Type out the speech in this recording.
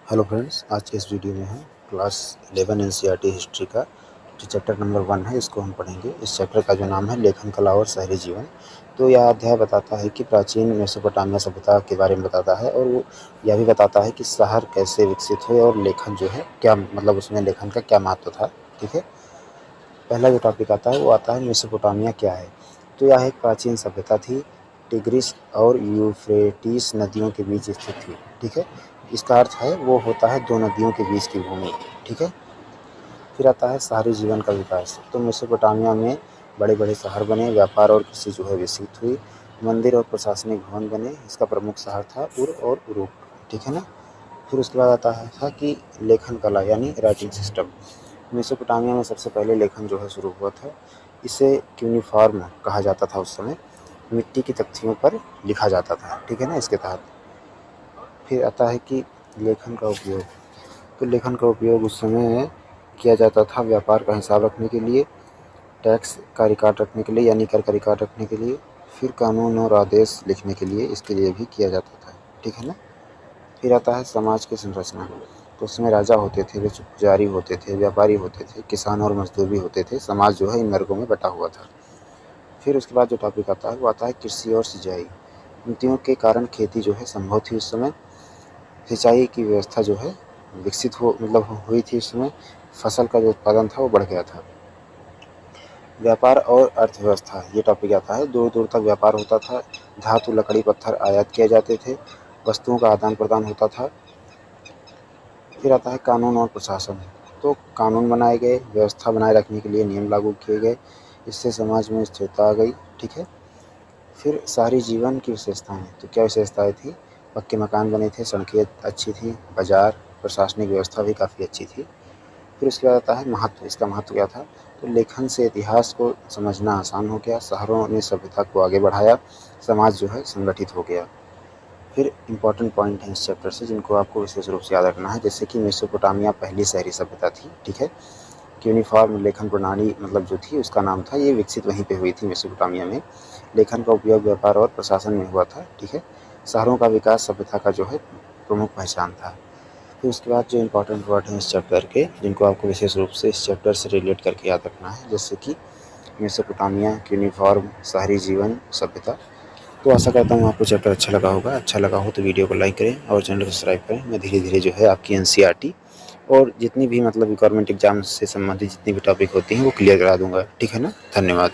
Hello friends, आज के इस वीडियो में हम क्लास 11 एनसीईआरटी हिस्ट्री का जो चैप्टर नंबर 1 है इसको हम पढ़ेंगे। इस चैप्टर का जो नाम है लेखन कला और शहरी जीवन। तो यह अध्याय बताता है कि प्राचीन मेसोपोटामिया सभ्यता के बारे में बताता है और वो यह भी बताता है कि शहर कैसे विकसित हुए और लेखन जो है क्या मतलब उसमें लेखन का क्या महत्व था। ठीक है, पहला जो टॉपिक आता है वो आता है मेसोपोटामिया क्या है। तो यह एक प्राचीन सभ्यता थी, टिग्रिस और यूफ्रेटिस नदियों के बीच स्थित थी। ठीक है, इसका अर्थ है वो होता है दो नदियों के बीच की भूमि। ठीक है, फिर आता है शहरी जीवन का विकास। तो मेसोपोटामिया में बड़े बड़े शहर बने, व्यापार और कृषि जो है विकसित हुई, मंदिर और प्रशासनिक भवन बने। इसका प्रमुख शहर था उर और उरुक। ठीक है ना। फिर उसके बाद आता है था कि लेखन कला यानी राइटिंग सिस्टम। मेसोपोटामिया में सबसे पहले लेखन जो है शुरू हुआ था। इसे क्यूनिफॉर्म कहा जाता था उस समय, मिट्टी की तख्तियों पर लिखा जाता था। ठीक है ना, इसके तहत। फिर आता है कि लेखन का उपयोग। तो लेखन का उपयोग उस समय किया जाता था व्यापार का हिसाब रखने के लिए, टैक्स का रिकॉर्ड रखने के लिए यानी कर का रिकॉर्ड रखने के लिए, फिर कानून और आदेश लिखने के लिए, इसके लिए भी किया जाता था। ठीक है ना। फिर आता है समाज की संरचना। तो उसमें राजा होते थे, वे पुजारी होते थे, व्यापारी होते थे, किसान और मजदूर भी होते थे। समाज जो है इन वर्गों में बटा हुआ था। फिर उसके बाद जो टॉपिक आता है वो आता है कृषि और सिंचाई। नदियों के कारण खेती जो है संभव थी उस समय। सिंचाई की व्यवस्था जो है विकसित हो मतलब हुई थी उस समय। फसल का जो उत्पादन था वो बढ़ गया था। व्यापार और अर्थव्यवस्था ये टॉपिक आता है। दूर दूर तक व्यापार होता था, धातु लकड़ी पत्थर आयात किए जाते थे, वस्तुओं का आदान प्रदान होता था। फिर आता है कानून और प्रशासन। तो कानून बनाए गए, व्यवस्था बनाए रखने के लिए नियम लागू किए गए, इससे समाज में स्थिरता आ गई। ठीक है। फिर शहरी जीवन की विशेषताएं। तो क्या विशेषताएं थी? पक्के मकान बने थे, सड़कें अच्छी थी, बाजार प्रशासनिक व्यवस्था भी काफ़ी अच्छी थी। फिर उसके बाद आता है महत्व। इसका महत्व क्या था? तो लेखन से इतिहास को समझना आसान हो गया, शहरों ने सभ्यता को आगे बढ़ाया, समाज जो है संगठित हो गया। फिर इंपॉर्टेंट पॉइंट हैं इस चैप्टर से जिनको आपको विशेष रूप से याद रखना है, जैसे कि मेसोपोटामिया पहली शहरी सभ्यता थी। ठीक है, यूनिफॉर्म लेखन प्रणाली मतलब जो थी उसका नाम था, ये विकसित वहीं पे हुई थी मेसोपोटामिया में। लेखन का उपयोग व्यापार और प्रशासन में हुआ था। ठीक है, शहरों का विकास सभ्यता का जो है प्रमुख पहचान था। फिर उसके बाद जो इंपॉर्टेंट वर्ड हैं इस चैप्टर के जिनको आपको विशेष रूप से इस चैप्टर से रिलेट करके याद रखना है, जैसे कि मेसोपोटामिया, यूनिफॉर्म, शहरी जीवन, सभ्यता। तो आशा करता हूँ आपको चैप्टर अच्छा लगा होगा। अच्छा लगा हो तो वीडियो को लाइक करें और चैनल को सब्सक्राइब करें। मैं धीरे धीरे जो है आपकी एनसीईआरटी और जितनी भी मतलब गवर्नमेंट एग्जाम से संबंधित जितनी भी टॉपिक होती हैं वो क्लियर करा दूंगा। ठीक है ना। धन्यवाद।